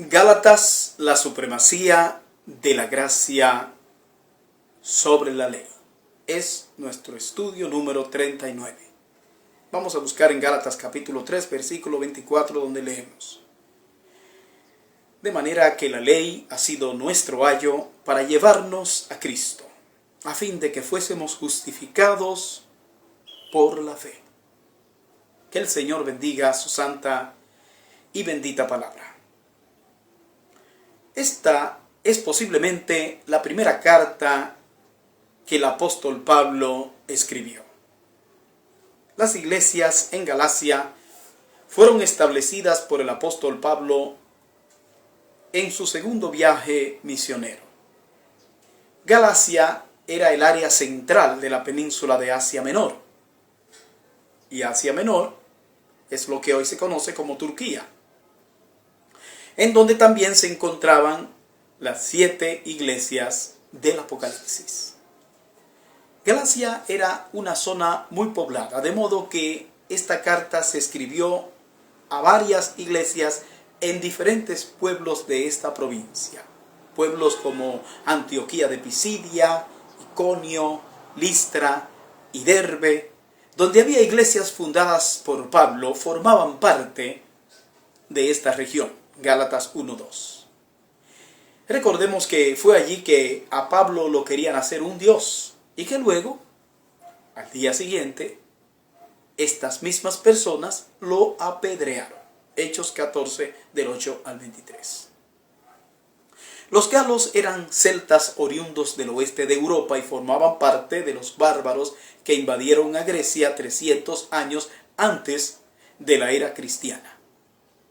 Gálatas, la supremacía de la gracia sobre la ley. Es nuestro estudio número 39. Vamos a buscar en Gálatas capítulo 3, versículo 24, donde leemos: de manera que la ley ha sido nuestro ayo para llevarnos a Cristo, a fin de que fuésemos justificados por la fe. Que el Señor bendiga su santa y bendita palabra. Esta es posiblemente la primera carta que el apóstol Pablo escribió. Las iglesias en Galacia fueron establecidas por el apóstol Pablo en su segundo viaje misionero. Galacia era el área central de la península de Asia Menor. Y Asia Menor es lo que hoy se conoce como Turquía, en donde también se encontraban las 7 iglesias del Apocalipsis. Galacia era una zona muy poblada, de modo que esta carta se escribió a varias iglesias en diferentes pueblos de esta provincia. Pueblos como Antioquía de Pisidia, Iconio, Listra y Derbe, donde había iglesias fundadas por Pablo, formaban parte de esta región. Gálatas 1:2. Recordemos que fue allí que a Pablo lo querían hacer un dios y que luego, al día siguiente, estas mismas personas lo apedrearon. Hechos 14, del 8 al 23. Los galos eran celtas oriundos del oeste de Europa y formaban parte de los bárbaros que invadieron a Grecia 300 años antes de la era cristiana.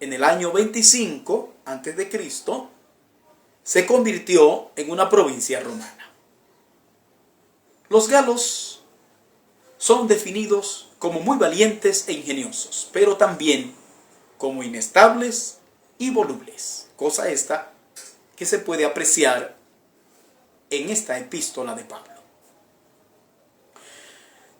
En el año 25 a.C., se convirtió en una provincia romana. Los galos son definidos como muy valientes e ingeniosos, pero también como inestables y volubles, cosa esta que se puede apreciar en esta epístola de Pablo.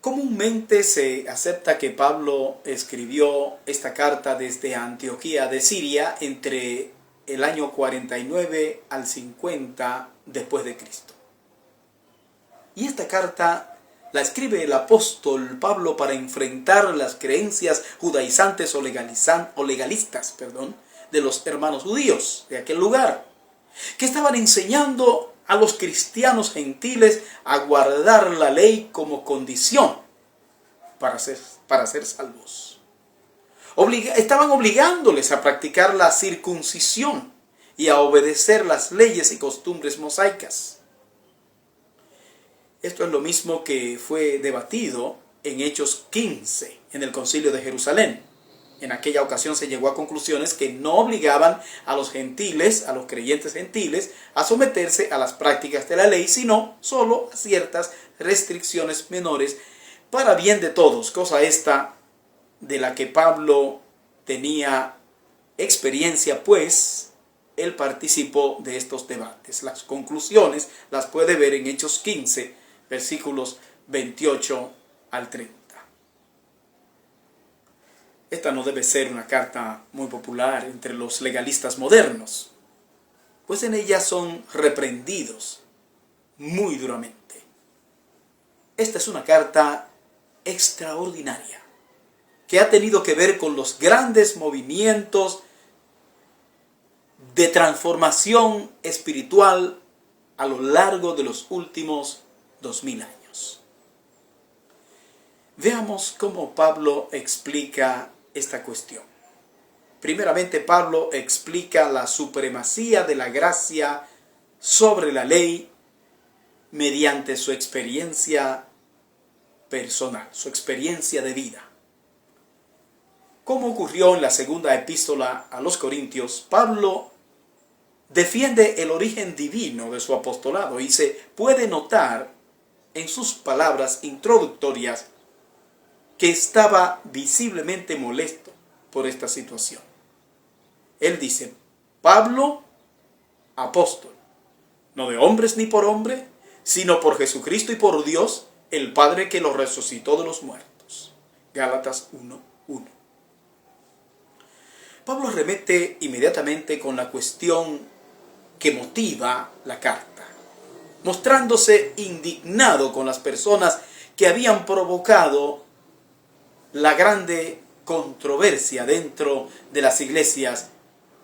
Comúnmente se acepta que Pablo escribió esta carta desde Antioquía de Siria entre el año 49 al 50 después de Cristo. Y esta carta la escribe el apóstol Pablo para enfrentar las creencias judaizantes o legalistas de los hermanos judíos de aquel lugar, que estaban enseñando a los cristianos gentiles a guardar la ley como condición para ser salvos. Estaban obligándoles a practicar la circuncisión y a obedecer las leyes y costumbres mosaicas. Esto es lo mismo que fue debatido en Hechos 15, en el Concilio de Jerusalén. En aquella ocasión se llegó a conclusiones que no obligaban a los gentiles, a los creyentes gentiles, a someterse a las prácticas de la ley, sino solo a ciertas restricciones menores para bien de todos, cosa esta de la que Pablo tenía experiencia, pues él participó de estos debates. Las conclusiones las puede ver en Hechos 15, versículos 28 al 30. Esta no debe ser una carta muy popular entre los legalistas modernos, pues en ella son reprendidos muy duramente. Esta es una carta extraordinaria que ha tenido que ver con los grandes movimientos de transformación espiritual a lo largo de los últimos 2000 años. Veamos cómo Pablo explica esta cuestión. Primeramente, Pablo explica la supremacía de la gracia sobre la ley mediante su experiencia personal, su experiencia de vida. Como ocurrió en la segunda epístola a los Corintios, Pablo defiende el origen divino de su apostolado y se puede notar en sus palabras introductorias que estaba visiblemente molesto por esta situación. Él dice: Pablo, apóstol, no de hombres ni por hombre, sino por Jesucristo y por Dios, el Padre que lo resucitó de los muertos. Gálatas 1:1. Pablo remete inmediatamente con la cuestión que motiva la carta, mostrándose indignado con las personas que habían provocado la grande controversia dentro de las iglesias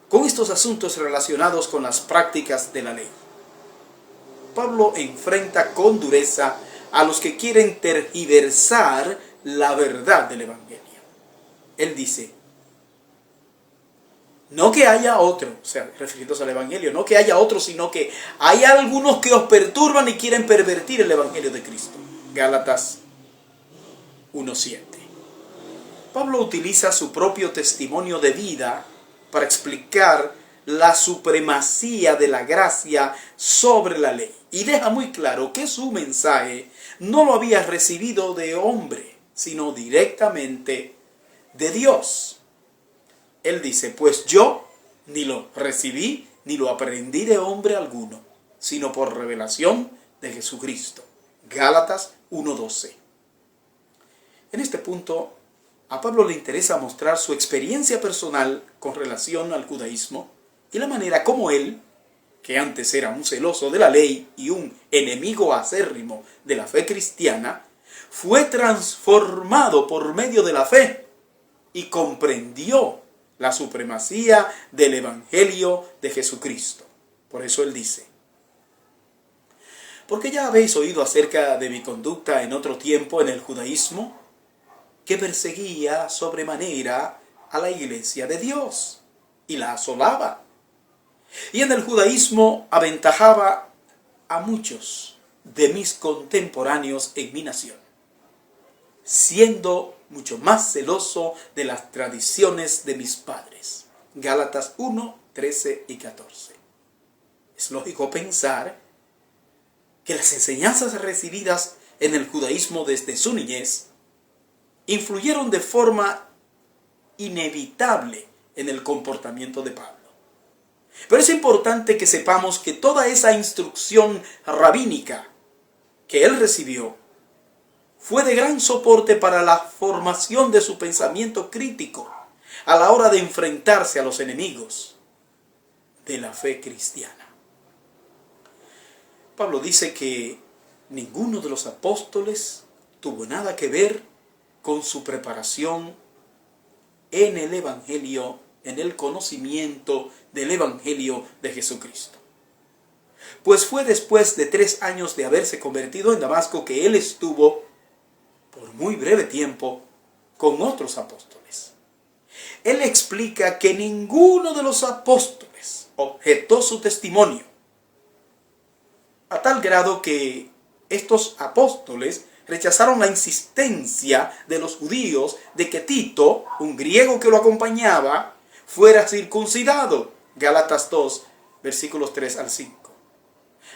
con estos asuntos relacionados con las prácticas de la ley. Pablo enfrenta con dureza a los que quieren tergiversar la verdad del Evangelio. Él dice, no que haya otro, o sea, refiriéndose al Evangelio, no que haya otro, sino que hay algunos que os perturban y quieren pervertir el Evangelio de Cristo. Gálatas 1:7. Pablo utiliza su propio testimonio de vida para explicar la supremacía de la gracia sobre la ley. Y deja muy claro que su mensaje no lo había recibido de hombre, sino directamente de Dios. Él dice, pues yo ni lo recibí ni lo aprendí de hombre alguno, sino por revelación de Jesucristo. Gálatas 1:12. En este punto, a Pablo le interesa mostrar su experiencia personal con relación al judaísmo y la manera como él, que antes era un celoso de la ley y un enemigo acérrimo de la fe cristiana, fue transformado por medio de la fe y comprendió la supremacía del Evangelio de Jesucristo. Por eso él dice, porque ya habéis oído acerca de mi conducta en otro tiempo en el judaísmo, que perseguía sobremanera a la iglesia de Dios y la asolaba. Y en el judaísmo aventajaba a muchos de mis contemporáneos en mi nación, siendo mucho más celoso de las tradiciones de mis padres. Gálatas 1:13 y 14. Es lógico pensar que las enseñanzas recibidas en el judaísmo desde su niñez influyeron de forma inevitable en el comportamiento de Pablo. Pero es importante que sepamos que toda esa instrucción rabínica que él recibió fue de gran soporte para la formación de su pensamiento crítico a la hora de enfrentarse a los enemigos de la fe cristiana. Pablo dice que ninguno de los apóstoles tuvo nada que ver con su preparación en el Evangelio, en el conocimiento del Evangelio de Jesucristo. Pues fue después de 3 años de haberse convertido en Damasco que él estuvo por muy breve tiempo con otros apóstoles. Él explica que ninguno de los apóstoles objetó su testimonio, a tal grado que estos apóstoles rechazaron la insistencia de los judíos de que Tito, un griego que lo acompañaba, fuera circuncidado. Gálatas 2, versículos 3 al 5.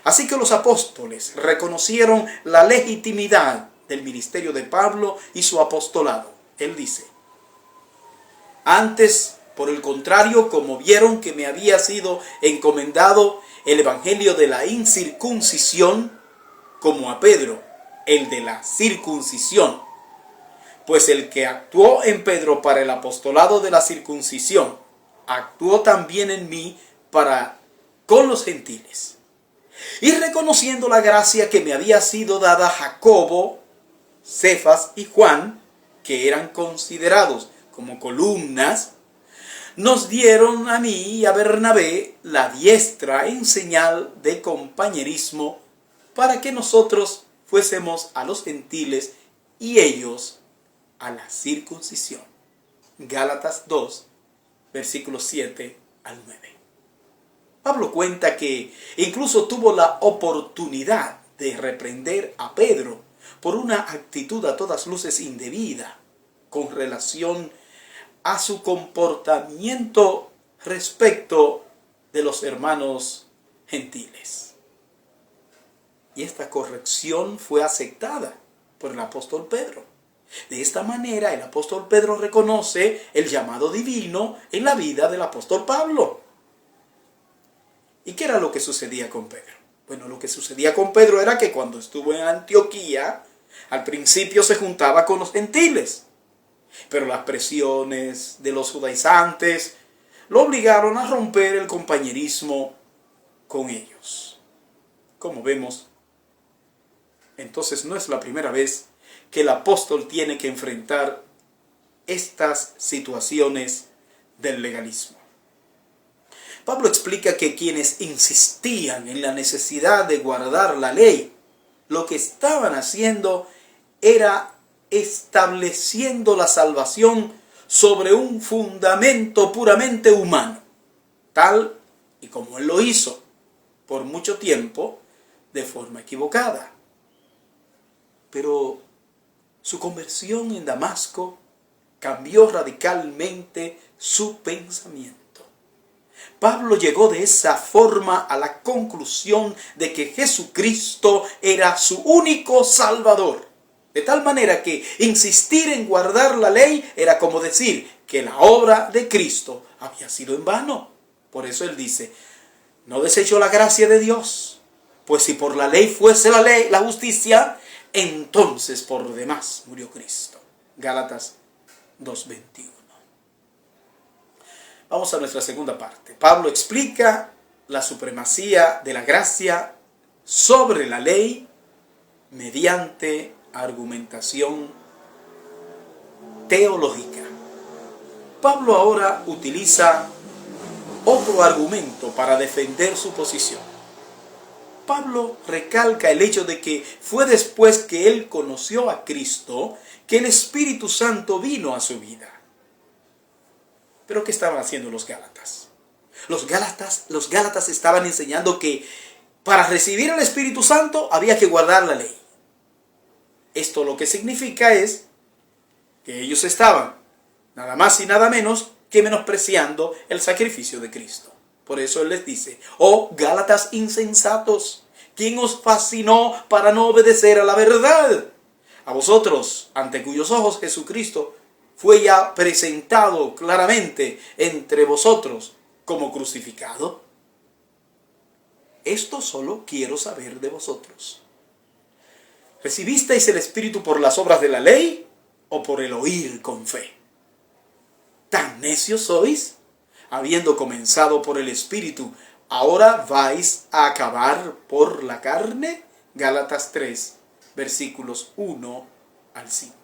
Así que los apóstoles reconocieron la legitimidad del ministerio de Pablo y su apostolado. Él dice, antes, por el contrario, como vieron que me había sido encomendado el evangelio de la incircuncisión, como a Pedro, el de la circuncisión, pues el que actuó en Pedro para el apostolado de la circuncisión, actuó también en mí para con los gentiles. Y reconociendo la gracia que me había sido dada a Jacobo, Cefas y Juan, que eran considerados como columnas, nos dieron a mí y a Bernabé la diestra en señal de compañerismo para que nosotros fuésemos a los gentiles y ellos a la circuncisión. Gálatas 2, versículos 7 al 9. Pablo cuenta que incluso tuvo la oportunidad de reprender a Pedro por una actitud a todas luces indebida con relación a su comportamiento respecto de los hermanos gentiles. Y esta corrección fue aceptada por el apóstol Pedro. De esta manera, el apóstol Pedro reconoce el llamado divino en la vida del apóstol Pablo. ¿Y qué era lo que sucedía con Pedro? Bueno, lo que sucedía con Pedro era que cuando estuvo en Antioquía, al principio se juntaba con los gentiles. Pero las presiones de los judaizantes lo obligaron a romper el compañerismo con ellos. Como vemos, entonces no es la primera vez que el apóstol tiene que enfrentar estas situaciones del legalismo. Pablo explica que quienes insistían en la necesidad de guardar la ley, lo que estaban haciendo era estableciendo la salvación sobre un fundamento puramente humano, tal y como él lo hizo por mucho tiempo de forma equivocada. Pero su conversión en Damasco cambió radicalmente su pensamiento. Pablo llegó de esa forma a la conclusión de que Jesucristo era su único Salvador. De tal manera que insistir en guardar la ley era como decir que la obra de Cristo había sido en vano. Por eso él dice, no desechó la gracia de Dios, pues si por la ley fuese la ley, la justicia, entonces por lo demás murió Cristo. Gálatas 2:21. Vamos a nuestra segunda parte. Pablo explica la supremacía de la gracia sobre la ley mediante argumentación teológica. Pablo ahora utiliza otro argumento para defender su posición. Pablo recalca el hecho de que fue después que él conoció a Cristo que el Espíritu Santo vino a su vida. ¿Pero qué estaban haciendo los Gálatas? Los Gálatas estaban enseñando que para recibir el Espíritu Santo había que guardar la ley. Esto lo que significa es que ellos estaban nada más y nada menos que menospreciando el sacrificio de Cristo. Por eso él les dice, oh Gálatas insensatos, ¿quién os fascinó para no obedecer a la verdad? A vosotros, ante cuyos ojos Jesucristo fue ya presentado claramente entre vosotros como crucificado. Esto solo quiero saber de vosotros. ¿Recibisteis el Espíritu por las obras de la ley o por el oír con fe? ¿Tan necios sois? Habiendo comenzado por el Espíritu, ¿ahora vais a acabar por la carne? Gálatas 3, versículos 1 al 5.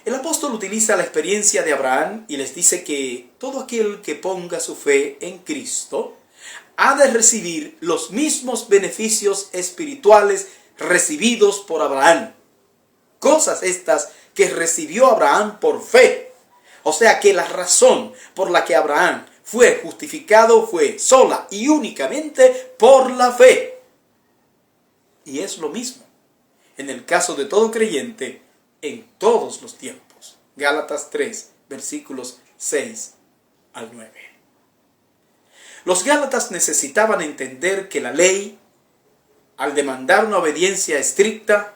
El apóstol utiliza la experiencia de Abraham y les dice que todo aquel que ponga su fe en Cristo ha de recibir los mismos beneficios espirituales recibidos por Abraham. Cosas estas que recibió Abraham por fe. O sea que la razón por la que Abraham fue justificado fue sola y únicamente por la fe. Y es lo mismo en el caso de todo creyente en todos los tiempos. Gálatas 3, versículos 6 al 9. Los Gálatas necesitaban entender que la ley, al demandar una obediencia estricta,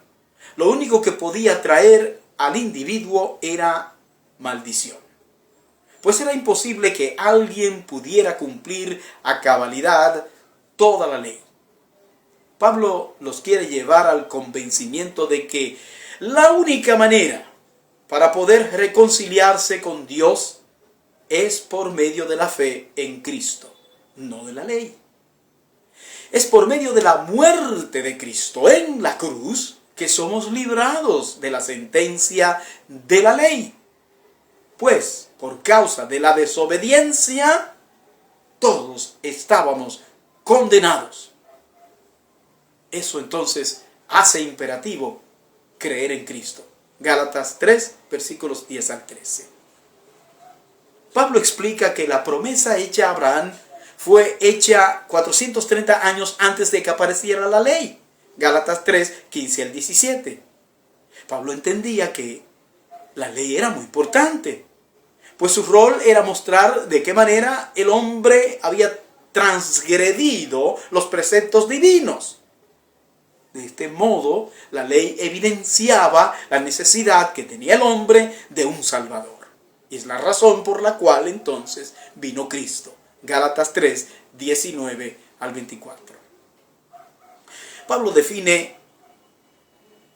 lo único que podía traer al individuo era maldición. Pues era imposible que alguien pudiera cumplir a cabalidad toda la ley. Pablo los quiere llevar al convencimiento de que la única manera para poder reconciliarse con Dios es por medio de la fe en Cristo, no de la ley. Es por medio de la muerte de Cristo en la cruz que somos librados de la sentencia de la ley. Pues por causa de la desobediencia, todos estábamos condenados. Eso entonces hace imperativo creer en Cristo. Gálatas 3, versículos 10 al 13. Pablo explica que la promesa hecha a Abraham fue hecha 430 años antes de que apareciera la ley. Gálatas 3, 15 al 17. Pablo entendía que la ley era muy importante, pues su rol era mostrar de qué manera el hombre había transgredido los preceptos divinos. De este modo, la ley evidenciaba la necesidad que tenía el hombre de un Salvador. Y es la razón por la cual entonces vino Cristo. Gálatas 3, 19 al 24. Pablo define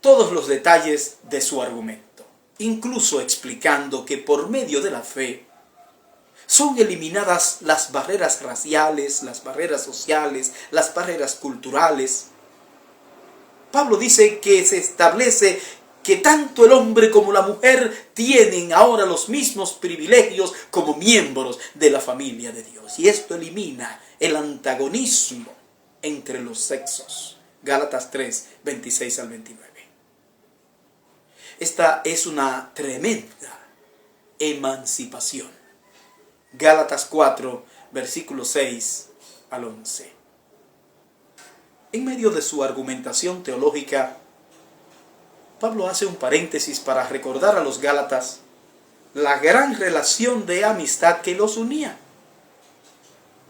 todos los detalles de su argumento, incluso explicando que por medio de la fe son eliminadas las barreras raciales, las barreras sociales, las barreras culturales. Pablo dice que se establece que tanto el hombre como la mujer tienen ahora los mismos privilegios como miembros de la familia de Dios. Y esto elimina el antagonismo entre los sexos. Gálatas 3, 26 al 29. Esta es una tremenda emancipación. Gálatas 4, versículos 6 al 11. En medio de su argumentación teológica, Pablo hace un paréntesis para recordar a los gálatas la gran relación de amistad que los unía.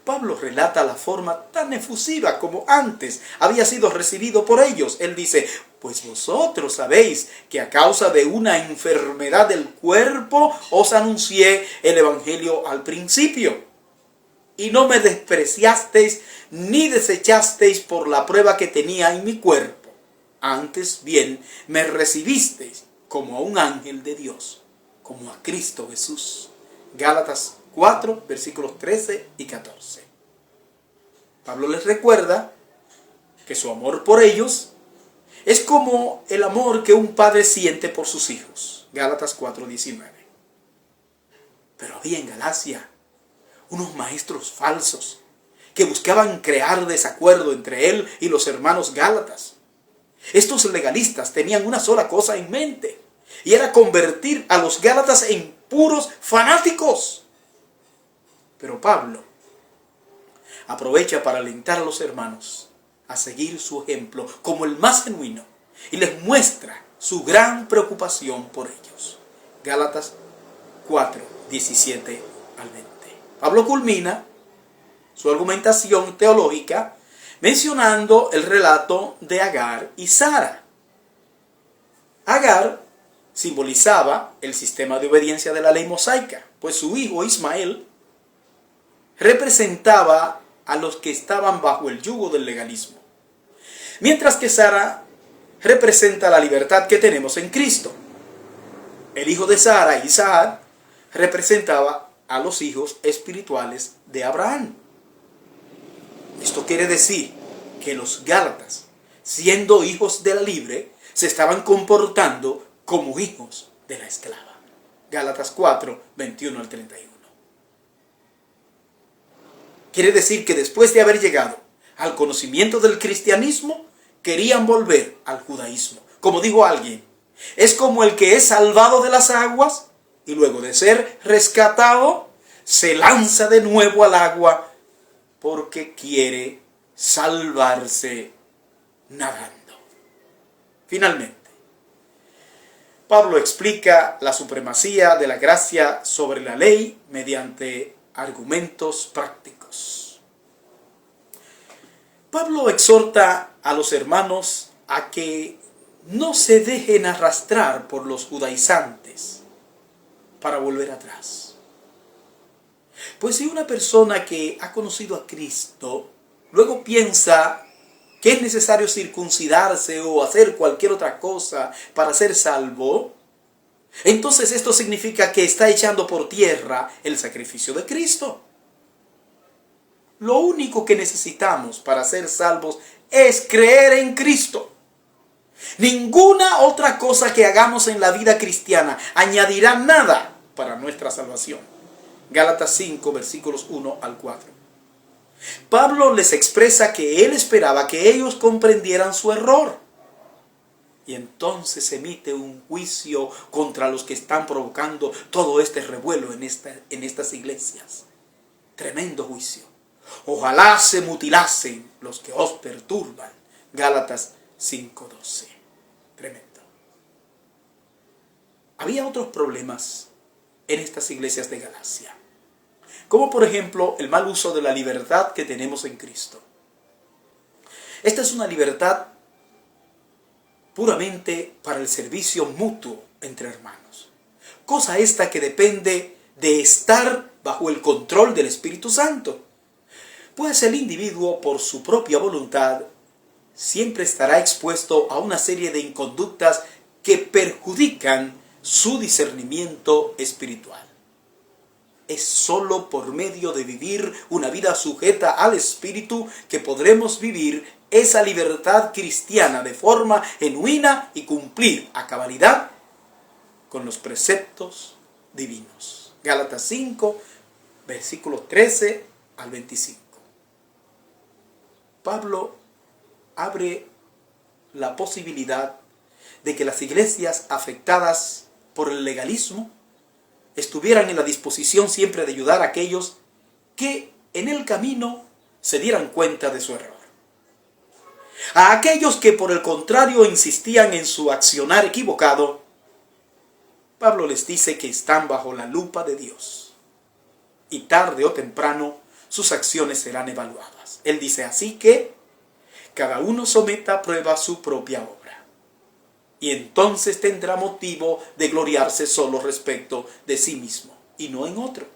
Pablo relata la forma tan efusiva como antes había sido recibido por ellos. Él dice: pues vosotros sabéis que a causa de una enfermedad del cuerpo os anuncié el evangelio al principio, y no me despreciasteis ni desechasteis por la prueba que tenía en mi cuerpo. Antes bien me recibisteis como a un ángel de Dios, como a Cristo Jesús. Gálatas 4, versículos 13 y 14. Pablo les recuerda que su amor por ellos es como el amor que un padre siente por sus hijos. Gálatas 4, 19. Pero había en Galacia unos maestros falsos que buscaban crear desacuerdo entre él y los hermanos gálatas. Estos legalistas tenían una sola cosa en mente, y era convertir a los gálatas en puros fanáticos. Pero Pablo aprovecha para alentar a los hermanos a seguir su ejemplo como el más genuino, y les muestra su gran preocupación por ellos. Gálatas 4, 17 al 20. Pablo culmina su argumentación teológica mencionando el relato de Agar y Sara. Agar simbolizaba el sistema de obediencia de la ley mosaica, pues su hijo Ismael representaba a los que estaban bajo el yugo del legalismo, mientras que Sara representa la libertad que tenemos en Cristo. El hijo de Sara, Isaac, representaba a los hijos espirituales de Abraham. Esto quiere decir que los gálatas, siendo hijos de la libre, se estaban comportando como hijos de la esclava. Gálatas 4, 21 al 31. Quiere decir que después de haber llegado al conocimiento del cristianismo, querían volver al judaísmo. Como dijo alguien, es como el que es salvado de las aguas y luego de ser rescatado, se lanza de nuevo al agua porque quiere salvarse nadando. Finalmente, Pablo explica la supremacía de la gracia sobre la ley mediante argumentos prácticos. Pablo exhorta a los hermanos a que no se dejen arrastrar por los judaizantes para volver atrás. Pues si una persona que ha conocido a Cristo luego piensa que es necesario circuncidarse o hacer cualquier otra cosa para ser salvo, entonces esto significa que está echando por tierra el sacrificio de Cristo. Lo único que necesitamos para ser salvos es creer en Cristo. Ninguna otra cosa que hagamos en la vida cristiana añadirá nada para nuestra salvación. Gálatas 5, versículos 1 al 4. Pablo les expresa que él esperaba que ellos comprendieran su error. Y entonces emite un juicio contra los que están provocando todo este revuelo en estas iglesias. Tremendo juicio. Ojalá se mutilasen los que os perturban. Gálatas 5:12. Tremendo. Había otros problemas en estas iglesias de Galacia, como por ejemplo el mal uso de la libertad que tenemos en Cristo. Esta es una libertad puramente para el servicio mutuo entre hermanos, cosa esta que depende de estar bajo el control del Espíritu Santo, pues el individuo por su propia voluntad siempre estará expuesto a una serie de inconductas que perjudican su discernimiento espiritual. es solo por medio de vivir una vida sujeta al Espíritu que podremos vivir esa libertad cristiana de forma genuina y cumplir a cabalidad con los preceptos divinos. Gálatas 5, versículos 13 al 25. Pablo abre la posibilidad de que las iglesias afectadas por el legalismo estuvieran en la disposición siempre de ayudar a aquellos que en el camino se dieran cuenta de su error. A aquellos que por el contrario insistían en su accionar equivocado, Pablo les dice que están bajo la lupa de Dios y tarde o temprano sus acciones serán evaluadas. Él dice así que cada uno someta a prueba su propia obra. Y entonces tendrá motivo de gloriarse solo respecto de sí mismo y no en otro.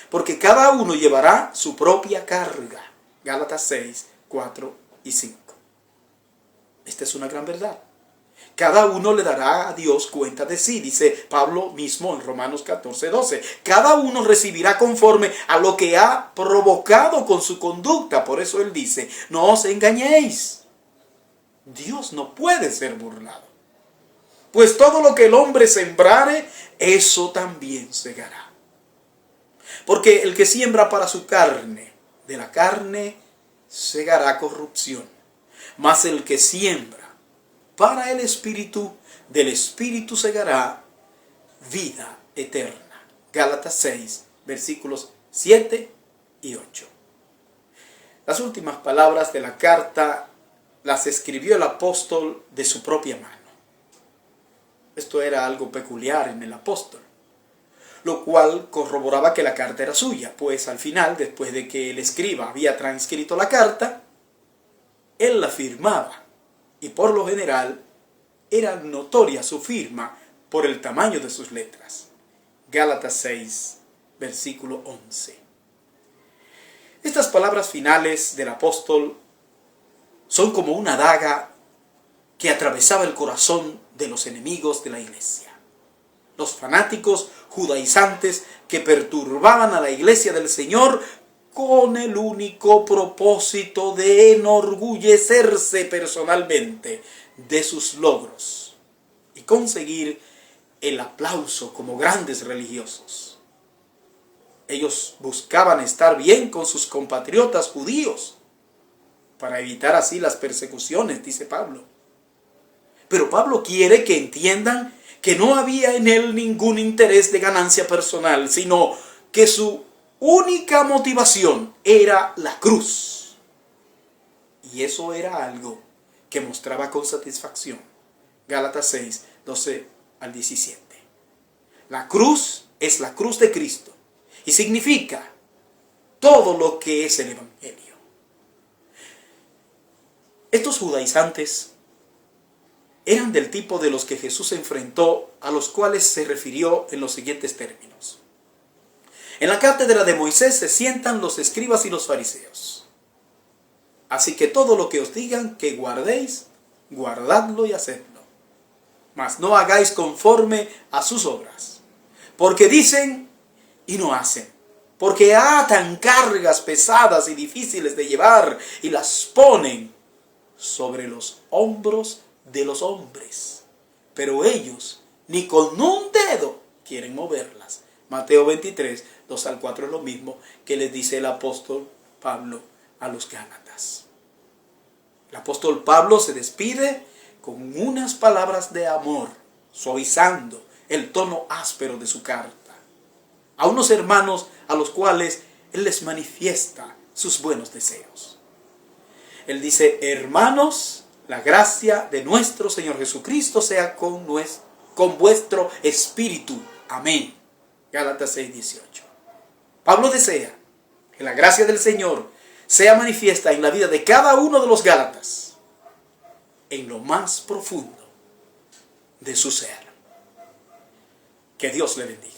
Porque cada uno llevará su propia carga. Gálatas 6, 4 y 5. Esta es una gran verdad. Cada uno le dará a Dios cuenta de sí, dice Pablo mismo en Romanos 14, 12. Cada uno recibirá conforme a lo que ha provocado con su conducta. Por eso él dice, no os engañéis. Dios no puede ser burlado. Pues todo lo que el hombre sembrare, eso también segará. Porque el que siembra para su carne, de la carne segará corrupción. Mas el que siembra para el Espíritu, del Espíritu segará vida eterna. Gálatas 6, versículos 7 y 8. Las últimas palabras de la carta las escribió el apóstol de su propia mano. Esto era algo peculiar en el apóstol, lo cual corroboraba que la carta era suya, pues al final, después de que el escriba había transcrito la carta, él la firmaba, y por lo general era notoria su firma por el tamaño de sus letras. Gálatas 6, versículo 11. Estas palabras finales del apóstol son como una daga que atravesaba el corazón de los enemigos de la iglesia. Los fanáticos judaizantes que perturbaban a la iglesia del Señor con el único propósito de enorgullecerse personalmente de sus logros y conseguir el aplauso como grandes religiosos. Ellos buscaban estar bien con sus compatriotas judíos para evitar así las persecuciones, dice Pablo. Pero Pablo quiere que entiendan que no había en él ningún interés de ganancia personal, sino que su única motivación era la cruz. Y eso era algo que mostraba con satisfacción. Gálatas 6, 12 al 17. La cruz es la cruz de Cristo y significa todo lo que es el Evangelio. Estos judaizantes eran del tipo de los que Jesús enfrentó, a los cuales se refirió en los siguientes términos. En la cátedra de Moisés se sientan los escribas y los fariseos. Así que todo lo que os digan que guardéis, guardadlo y hacedlo. Mas no hagáis conforme a sus obras. Porque dicen y no hacen. Porque atan cargas pesadas y difíciles de llevar y las ponen sobre los hombros de los hombres, pero ellos ni con un dedo quieren moverlas. Mateo 23, 2 al 4 es lo mismo que les dice el apóstol Pablo a los Gálatas. El apóstol Pablo se despide con unas palabras de amor, suavizando el tono áspero de su carta, a unos hermanos a los cuales él les manifiesta sus buenos deseos. Él dice, hermanos, la gracia de nuestro Señor Jesucristo sea con vuestro espíritu. Amén. Gálatas 6, 18. Pablo desea que la gracia del Señor sea manifiesta en la vida de cada uno de los Gálatas, en lo más profundo de su ser. Que Dios le bendiga.